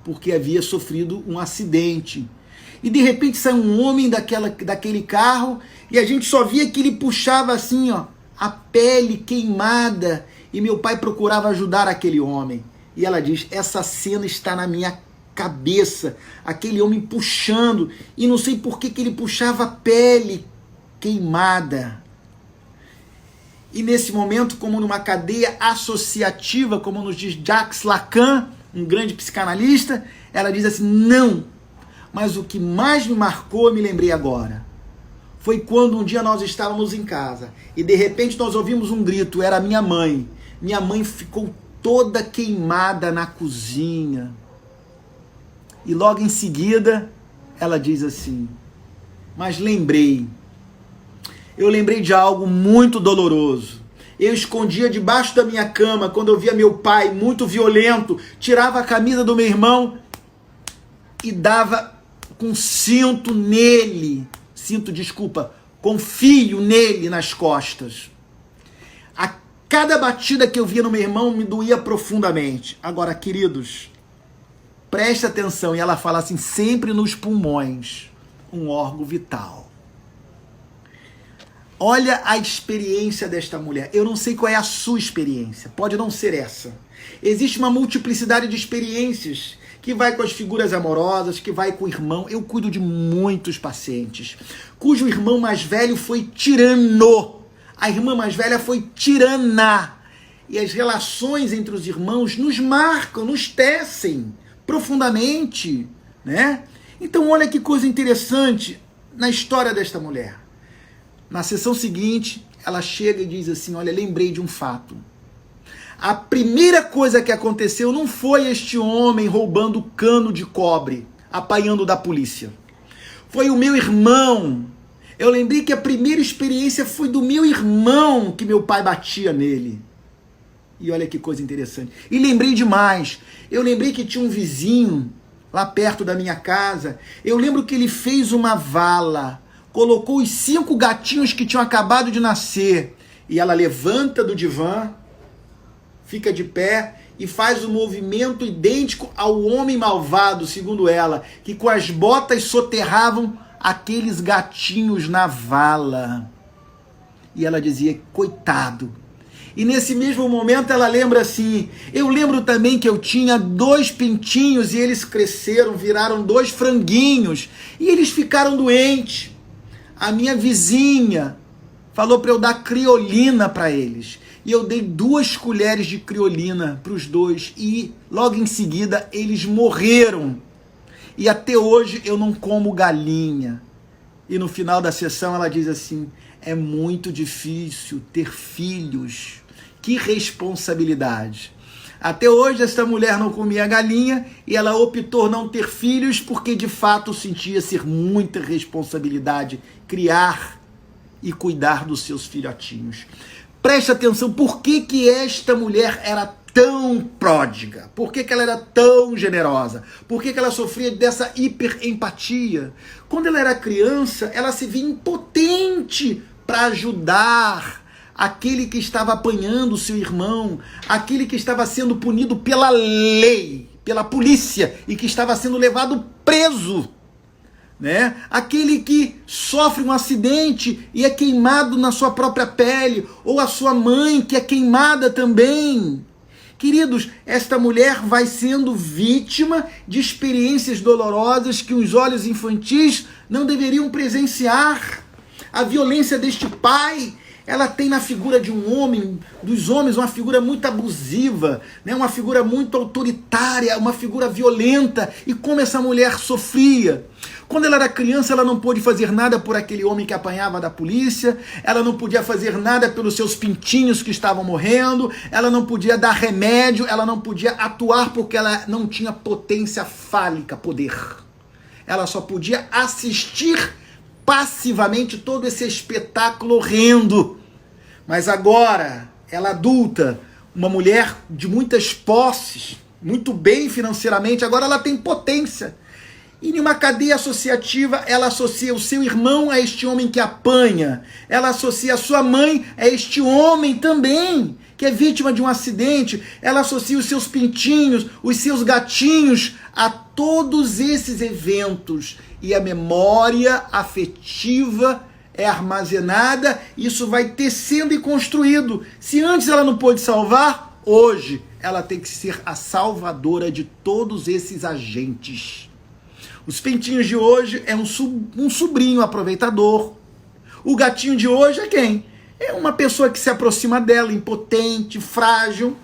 porque havia sofrido um acidente. E de repente sai um homem daquele carro, e a gente só via que ele puxava assim, ó, a pele queimada, e meu pai procurava ajudar aquele homem. E ela diz, essa cena está na minha cabeça, aquele homem puxando, e não sei por que ele puxava a pele queimada. E nesse momento, como numa cadeia associativa, como nos diz Jacques Lacan, um grande psicanalista, ela diz assim, não, mas o que mais me marcou, eu me lembrei agora, foi quando um dia nós estávamos em casa, e de repente nós ouvimos um grito, era minha mãe ficou toda queimada na cozinha, e logo em seguida, ela diz assim, mas eu lembrei de algo muito doloroso. Eu escondia debaixo da minha cama, quando eu via meu pai muito violento, tirava a camisa do meu irmão e dava com com fio nele nas costas. A cada batida que eu via no meu irmão me doía profundamente. Agora, queridos, preste atenção, e ela fala assim, sempre nos pulmões, um órgão vital. Olha a experiência desta mulher. Eu não sei qual é a sua experiência, pode não ser essa. Existe uma multiplicidade de experiências, que vai com as figuras amorosas, que vai com o irmão. Eu cuido de muitos pacientes, cujo irmão mais velho foi tirano, a irmã mais velha foi tirana, e as relações entre os irmãos nos marcam, nos tecem profundamente, né? Então olha que coisa interessante na história desta mulher. Na sessão seguinte, ela chega e diz assim, olha, lembrei de um fato. A primeira coisa que aconteceu não foi este homem roubando cano de cobre, apanhando da polícia. Foi o meu irmão. Eu lembrei que a primeira experiência foi do meu irmão, que meu pai batia nele. E olha que coisa interessante. E lembrei demais. Eu lembrei que tinha um vizinho lá perto da minha casa. Eu lembro que ele fez uma vala, colocou os 5 gatinhos que tinham acabado de nascer. E ela levanta do divã, fica de pé e faz um movimento idêntico ao homem malvado, segundo ela, que com as botas soterravam aqueles gatinhos na vala. E ela dizia, coitado. E nesse mesmo momento ela lembra assim, eu lembro também que eu tinha 2 pintinhos e eles cresceram, viraram 2 franguinhos e eles ficaram doentes. A minha vizinha falou para eu dar criolina para eles. E eu dei 2 colheres de criolina para os 2 e logo em seguida eles morreram. E até hoje eu não como galinha. E no final da sessão ela diz assim: é muito difícil ter filhos. Que responsabilidade. Até hoje essa mulher não comia galinha e ela optou não ter filhos porque de fato sentia ser muita responsabilidade criar e cuidar dos seus filhotinhos. Preste atenção, por que esta mulher era tão pródiga? Por que ela era tão generosa? Por que ela sofria dessa hiperempatia? Quando ela era criança, ela se via impotente para ajudar aquele que estava apanhando o seu irmão, aquele que estava sendo punido pela lei, pela polícia, e que estava sendo levado preso, né? Aquele que sofre um acidente e é queimado na sua própria pele, ou a sua mãe que é queimada também. Queridos, esta mulher vai sendo vítima de experiências dolorosas que os olhos infantis não deveriam presenciar. A violência deste pai, ela tem na figura de um homem, dos homens, uma figura muito abusiva, né? Uma figura muito autoritária, uma figura violenta. E como essa mulher sofria. Quando ela era criança, ela não pôde fazer nada por aquele homem que apanhava da polícia, ela não podia fazer nada pelos seus pintinhos que estavam morrendo, ela não podia dar remédio, ela não podia atuar porque ela não tinha potência fálica, poder. Ela só podia assistir passivamente todo esse espetáculo horrendo. Mas agora, ela adulta, uma mulher de muitas posses, muito bem financeiramente, agora ela tem potência. E em uma cadeia associativa, ela associa o seu irmão a este homem que apanha. Ela associa a sua mãe a este homem também, que é vítima de um acidente. Ela associa os seus pintinhos, os seus gatinhos a todos esses eventos. E a memória afetiva é armazenada, isso vai tecendo e construído. Se antes ela não pôde salvar, hoje ela tem que ser a salvadora de todos esses agentes. Os pintinhos de hoje é um sobrinho aproveitador. O gatinho de hoje é quem? É uma pessoa que se aproxima dela, impotente, frágil.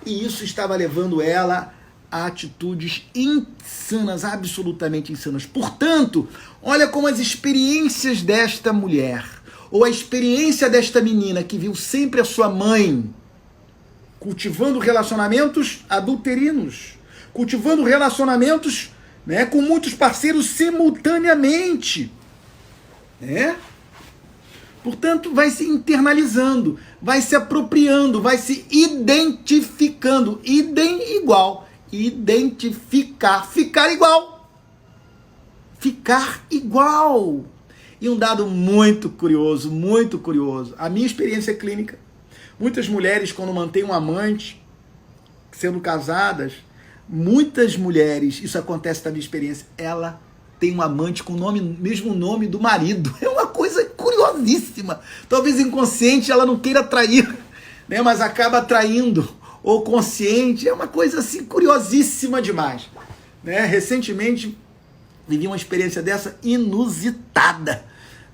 E isso estava levando ela a atitudes insanas, absolutamente insanas. Portanto, olha como as experiências desta mulher, ou a experiência desta menina que viu sempre a sua mãe cultivando relacionamentos adulterinos, cultivando relacionamentos, né, com muitos parceiros simultaneamente, né? Portanto, vai se internalizando, vai se apropriando, vai se identificando. Igual. Identificar. Ficar igual. Ficar igual. E um dado muito curioso, muito curioso. A minha experiência clínica. Muitas mulheres, quando mantêm um amante, sendo casadas, muitas mulheres, isso acontece na minha experiência, ela tem um amante com o nome, mesmo nome do marido. É uma coisa curiosíssima. Talvez inconsciente ela não queira trair, né? Mas acaba traindo, ou consciente. É uma coisa assim curiosíssima demais, né? Recentemente vivi uma experiência dessa inusitada,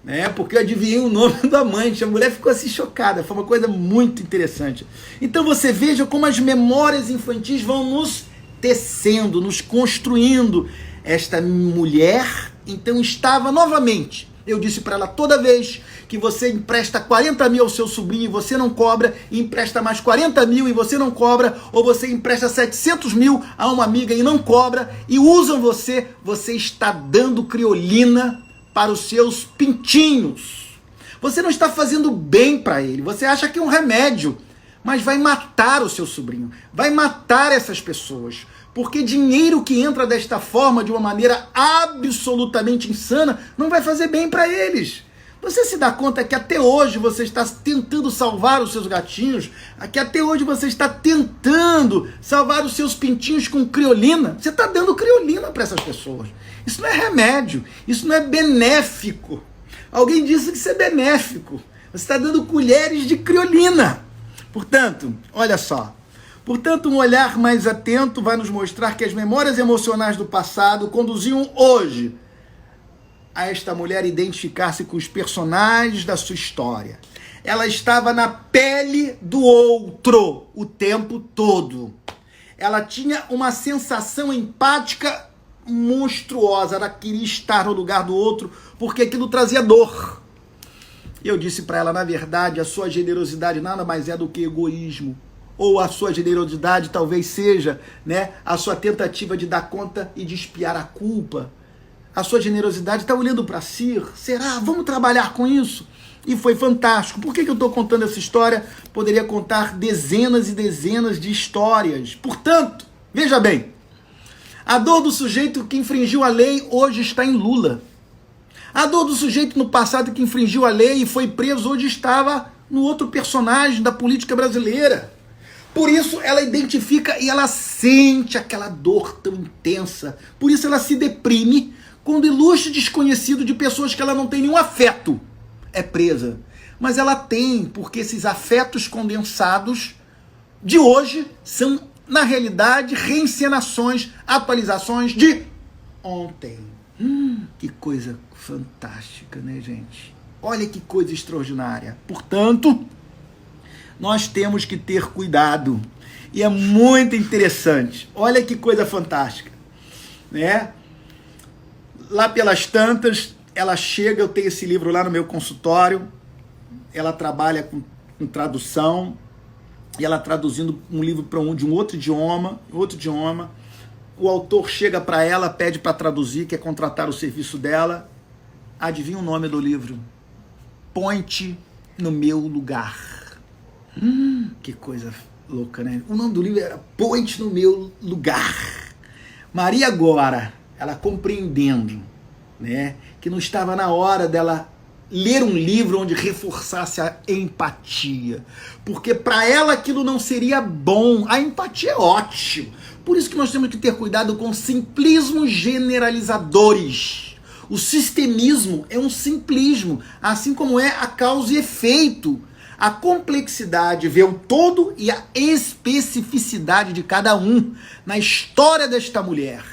né? Porque eu adivinhei o nome do amante. A mulher ficou assim chocada. Foi uma coisa muito interessante. Então você veja como as memórias infantis vão nos tecendo, nos construindo. Esta mulher, então, estava novamente. Eu disse para ela, toda vez que você empresta 40 mil ao seu sobrinho e você não cobra, e empresta mais 40 mil e você não cobra, ou você empresta 700 mil a uma amiga e não cobra, e usam você, você está dando criolina para os seus pintinhos. Você não está fazendo bem para ele, você acha que é um remédio, mas vai matar o seu sobrinho, vai matar essas pessoas. Porque dinheiro que entra desta forma, de uma maneira absolutamente insana, não vai fazer bem para eles. Você se dá conta que até hoje você está tentando salvar os seus gatinhos, que até hoje você está tentando salvar os seus pintinhos com criolina? Você está dando criolina para essas pessoas. Isso não é remédio, isso não é benéfico. Alguém disse que isso é benéfico. Você está dando colheres de criolina. Portanto, olha só. Portanto, um olhar mais atento vai nos mostrar que as memórias emocionais do passado conduziam hoje a esta mulher identificar-se com os personagens da sua história. Ela estava na pele do outro o tempo todo. Ela tinha uma sensação empática monstruosa. Ela queria estar no lugar do outro porque aquilo trazia dor. Eu disse para ela, na verdade, a sua generosidade nada mais é do que egoísmo. Ou a sua generosidade talvez seja, né, a sua tentativa de dar conta e de expiar a culpa. A sua generosidade está olhando para si. Será? Vamos trabalhar com isso? E foi fantástico. Por que eu estou contando essa história? Poderia contar dezenas e dezenas de histórias. Portanto, veja bem, a dor do sujeito que infringiu a lei hoje está em Lula. A dor do sujeito no passado que infringiu a lei e foi preso hoje estava no outro personagem da política brasileira. Por isso ela identifica e ela sente aquela dor tão intensa. Por isso ela se deprime quando ilustre desconhecido de pessoas que ela não tem nenhum afeto é presa. Mas ela tem, porque esses afetos condensados de hoje são, na realidade, reencenações, atualizações de ontem. Que coisa fantástica, né, gente? Olha que coisa extraordinária. Portanto, nós temos que ter cuidado. E é muito interessante. Olha que coisa fantástica, né? Lá pelas tantas, ela chega, eu tenho esse livro lá no meu consultório, ela trabalha com tradução, e ela traduzindo um livro para de um outro idioma, o autor chega para ela, pede para traduzir, quer contratar o serviço dela, adivinha o nome do livro? Põe-te no meu lugar. Que coisa louca, né? O nome do livro era Põe-te no meu lugar. Maria agora, ela compreendendo, né, que não estava na hora dela ler um livro onde reforçasse a empatia, porque para ela aquilo não seria bom. A empatia é ótimo. Por isso que nós temos que ter cuidado com simplismos generalizadores. O sistemismo é um simplismo, assim como é a causa e efeito. A complexidade vê o todo e a especificidade de cada um na história desta mulher.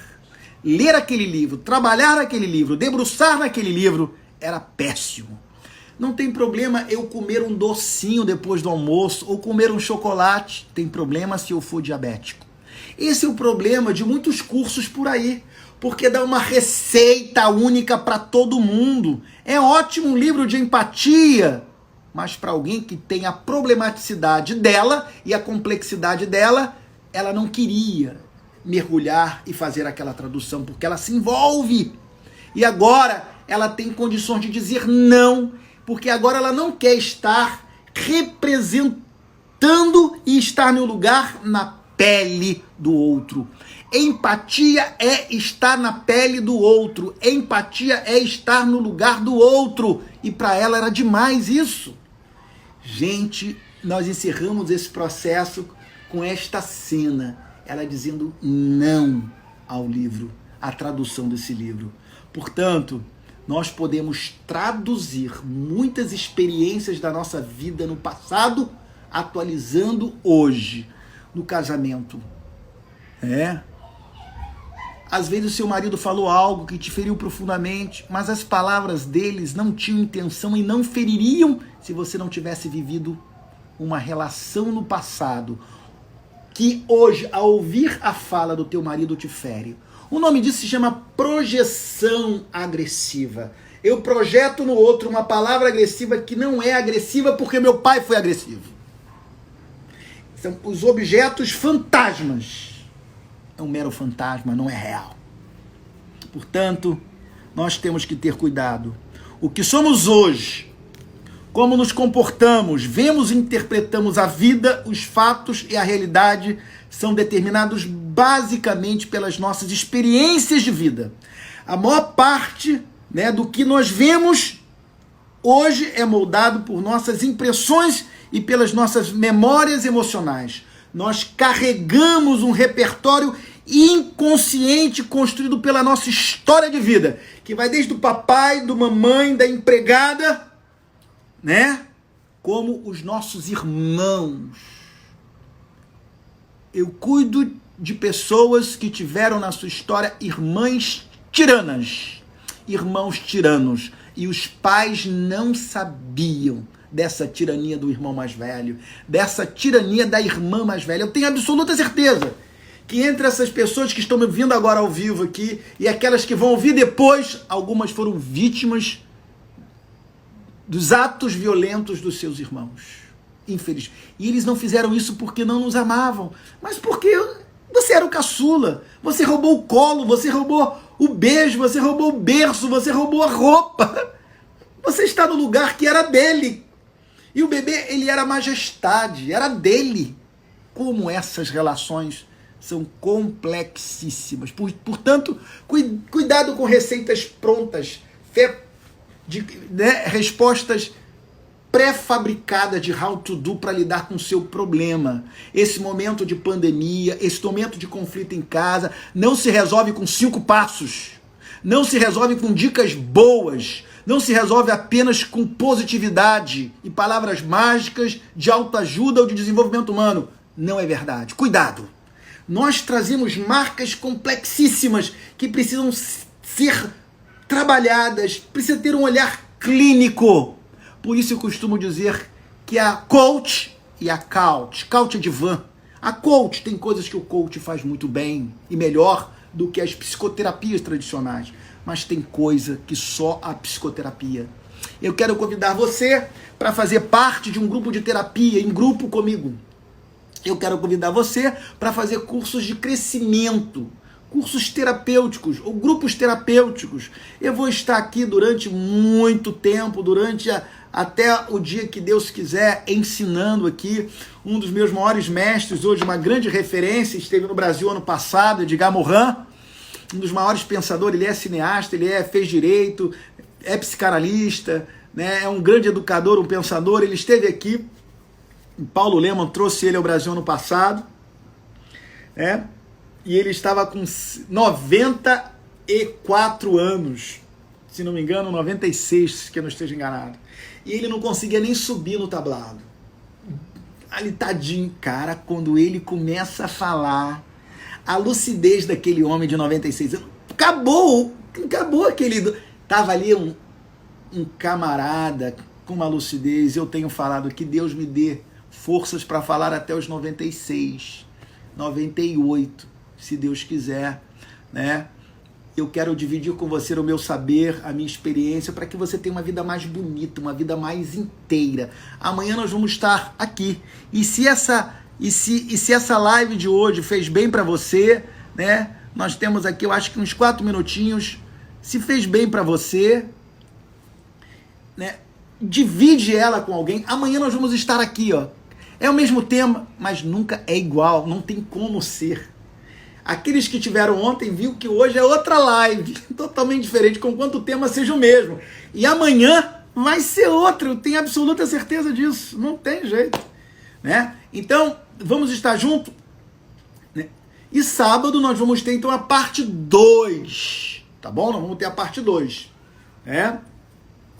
Ler aquele livro, trabalhar naquele livro, debruçar naquele livro, era péssimo. Não tem problema eu comer um docinho depois do almoço ou comer um chocolate. Tem problema se eu for diabético. Esse é o problema de muitos cursos por aí, porque dá uma receita única para todo mundo. É ótimo um livro de empatia, mas para alguém que tem a problematicidade dela e a complexidade dela, ela não queria mergulhar e fazer aquela tradução, porque ela se envolve. E agora ela tem condições de dizer não, porque agora ela não quer estar representando e estar no lugar, na pele do outro. Empatia é estar na pele do outro. Empatia é estar no lugar do outro. E para ela era demais isso. Gente, nós encerramos esse processo com esta cena. Ela dizendo não ao livro, à tradução desse livro. Portanto, nós podemos traduzir muitas experiências da nossa vida no passado, atualizando hoje, no casamento. Às vezes o seu marido falou algo que te feriu profundamente, mas as palavras deles não tinham intenção e não feririam se você não tivesse vivido uma relação no passado, que hoje, ao ouvir a fala do teu marido, te fere. O nome disso se chama projeção agressiva. Eu projeto no outro uma palavra agressiva que não é agressiva porque meu pai foi agressivo. São os objetos fantasmas. É um mero fantasma, não é real. Portanto, nós temos que ter cuidado. O que somos hoje, como nos comportamos, vemos e interpretamos a vida, os fatos e a realidade são determinados basicamente pelas nossas experiências de vida. A maior parte, né, do que nós vemos hoje é moldado por nossas impressões e pelas nossas memórias emocionais. Nós carregamos um repertório inconsciente construído pela nossa história de vida, que vai desde o papai, do mamãe, da empregada, né? Como os nossos irmãos. Eu cuido de pessoas que tiveram na sua história irmãs tiranas, irmãos tiranos, e os pais não sabiam dessa tirania do irmão mais velho, dessa tirania da irmã mais velha. Eu tenho absoluta certeza que entre essas pessoas que estão me ouvindo agora ao vivo aqui e aquelas que vão ouvir depois, algumas foram vítimas dos atos violentos dos seus irmãos. Infeliz. E eles não fizeram isso porque não nos amavam, mas porque você era o caçula, você roubou o colo, você roubou o beijo, você roubou o berço, você roubou a roupa. Você está no lugar que era dele. E o bebê, ele era majestade, era dele. Como essas relações são complexíssimas. Portanto, cuidado com receitas prontas, respostas pré-fabricada de how to do para lidar com o seu problema. Esse momento de pandemia, esse momento de conflito em casa, não se resolve com 5 passos, não se resolve com dicas boas, não se resolve apenas com positividade e palavras mágicas de autoajuda ou de desenvolvimento humano. Não é verdade. Cuidado! Nós trazemos marcas complexíssimas que precisam ser trabalhadas, precisa ter um olhar clínico. Por isso eu costumo dizer que a coach e a couch é divã. A coach tem coisas que o coach faz muito bem e melhor do que as psicoterapias tradicionais, mas tem coisa que só a psicoterapia. Eu quero convidar você para fazer parte de um grupo de terapia, em grupo comigo. Eu quero convidar você para fazer cursos de crescimento, cursos terapêuticos ou grupos terapêuticos. Eu vou estar aqui durante muito tempo, até o dia que Deus quiser, ensinando aqui. Um dos meus maiores mestres, hoje uma grande referência, esteve no Brasil ano passado, Edgar Morin, um dos maiores pensadores. Ele é cineasta, fez direito, é psicanalista, né? É um grande educador, um pensador. Ele esteve aqui, Paulo Lemann trouxe ele ao Brasil ano passado, né? E ele estava com 94 anos, se não me engano, 96, que eu não esteja enganado. E ele não conseguia nem subir no tablado. Ali, tadinho, cara, quando ele começa a falar, a lucidez daquele homem de 96 anos, acabou aquele... Tava ali um camarada com uma lucidez. Eu tenho falado que Deus me dê forças para falar até os 96, 98, se Deus quiser, né? Eu quero dividir com você o meu saber, a minha experiência, para que você tenha uma vida mais bonita, uma vida mais inteira. Amanhã nós vamos estar aqui. E se essa live de hoje fez bem para você, né? Nós temos aqui, eu acho que uns 4 minutinhos. Se fez bem para você, né? Divide ela com alguém. Amanhã nós vamos estar aqui, ó. É o mesmo tema, mas nunca é igual, não tem como ser. Aqueles que tiveram ontem viu que hoje é outra live, totalmente diferente, conquanto o tema seja o mesmo. E amanhã vai ser outro, eu tenho absoluta certeza disso, não tem jeito, né? Então, vamos estar juntos, né? E sábado nós vamos ter então a parte 2, tá bom? Nós vamos ter a parte 2, né?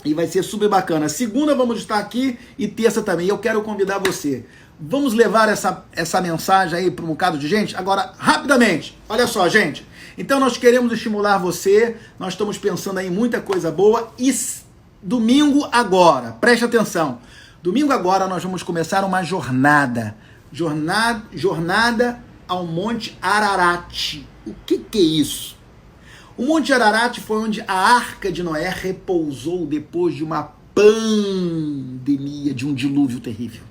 E vai ser super bacana. Segunda vamos estar aqui e terça também. Eu quero convidar você. Vamos levar essa mensagem aí para um bocado de gente? Agora, rapidamente, olha só, gente. Então, nós queremos estimular você, nós estamos pensando aí em muita coisa boa. E domingo agora, preste atenção. Domingo agora nós vamos começar uma jornada ao Monte Ararat. O que é isso? O Monte Ararat foi onde a Arca de Noé repousou depois de uma pandemia, de um dilúvio terrível,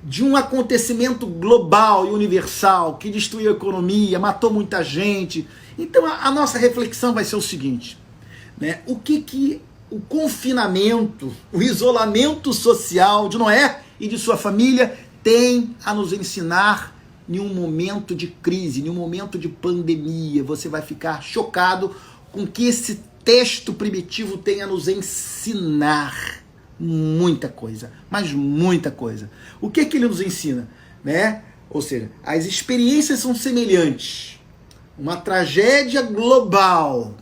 de um acontecimento global e universal que destruiu a economia, matou muita gente. Então a nossa reflexão vai ser o seguinte, né? O que o confinamento, o isolamento social de Noé e de sua família tem a nos ensinar em um momento de crise, em um momento de pandemia? Você vai ficar chocado com o que esse texto primitivo tem a nos ensinar. Muita coisa, mas muita coisa. O que ele nos ensina, né? Ou seja, as experiências são semelhantes. Uma tragédia global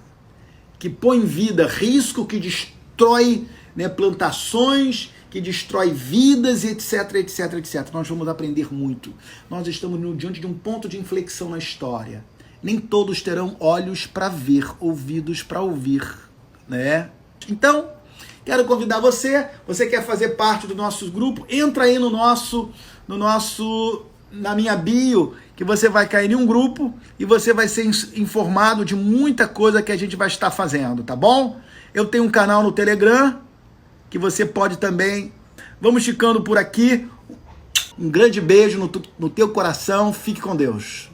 que põe em vida risco, que destrói, né, plantações, que destrói vidas, etc, etc, etc. Nós vamos aprender muito. Nós estamos diante de um ponto de inflexão na história. Nem todos terão olhos para ver, ouvidos para ouvir, né? Então, Quero convidar você quer fazer parte do nosso grupo, entra aí na minha bio, que você vai cair em um grupo e você vai ser informado de muita coisa que a gente vai estar fazendo, tá bom? Eu tenho um canal no Telegram, que você pode também. Vamos ficando por aqui. Um grande beijo no teu coração. Fique com Deus.